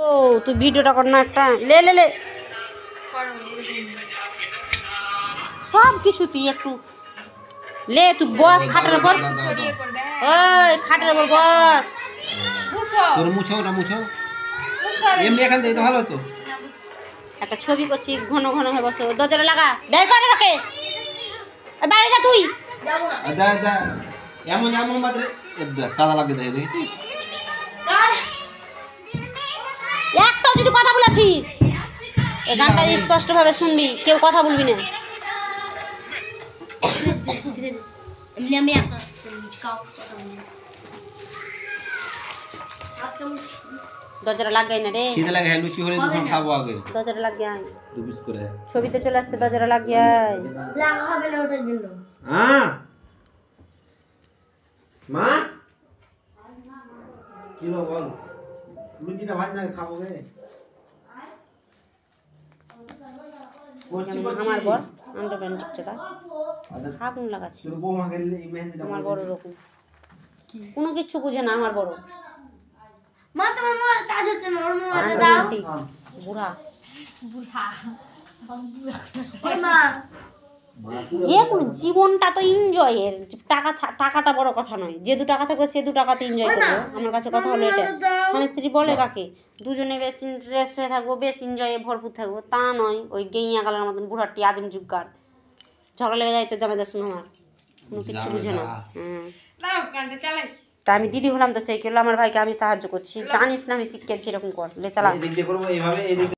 ও তুই ভিডিওটা কর না একটা, লে লে লে সব কিছু তুই একটু লে, তুই বস খাটের উপর, ওই খাটের উপর বস। তোর মুছো না মুছো, এমনি এখান থেকে তো ভালো হতো। একটা ছবি করছি, ঘন ঘন হয়ে বসো, দরজাটা লাগা, বের করে রাখে, বাইরে যা তুই। আদা আদা এমন এমন মাত্রে কাদা লাগে দেয়, দেখেছিস? একটাও যদি কথা বলেছিস এই গানটা স্পষ্ট ভাবে শুনবি, কেউ কথা বলবি না। দরজাটা লাগাই না রে, খিদে লাগে, লুচি হলে তখন খাবো আগে। দরজাটা লাগিয়ে আয়, দু পিস করে ছবিতে চলে আসছে, দরজাটা লাগিয়ে আয়। লাগা হবে না ওটার জন্য। হ্যাঁ মা কি বল, লুচিটা ভাজ না খাবো গে। আমার বর আন্ডারপ্যান্ট টিকছে তা আগুন লাগাচ্ছি, তোর বউ মাকে এই মেহেন্দিটা আমার বড় রকম কোনো কিচ্ছু বুঝে না। আমার বড় মা তোমার মোবাইল চার্জ হচ্ছে না, ওর মোবাইলটা দাও। বুড়া ওই মা যে কোনো জীবনটা তো এনজয়ের, টাকাটা বড় কথা নয়, যে 2 টাকা থাকবে সে 2 টাকাতে এনজয় করবো। আমার কাছে কথা হলো এটা, স্বামী স্ত্রী বলে কাকে দুজনে বেশ ইন্টারেস্ট হয়ে থাকবো, বেশ এনজয়ে ভরপুর থাকবো, তা নয় ওই গেইয়া গালার মতন বুড়াটি আদিম যুগকার ঝগড়া লেগে যায় তো জামাইদের শুনে আমার কোনো কিচ্ছু বুঝে না। তা আমি দিদি হলাম তো সেই কেলো আমার ভাইকে আমি সাহায্য করছি, জানিস না আমি শিক্ষা যেরকম কর লে চালা। এই দিক দিয়ে করবো এইভাবে, এই দিক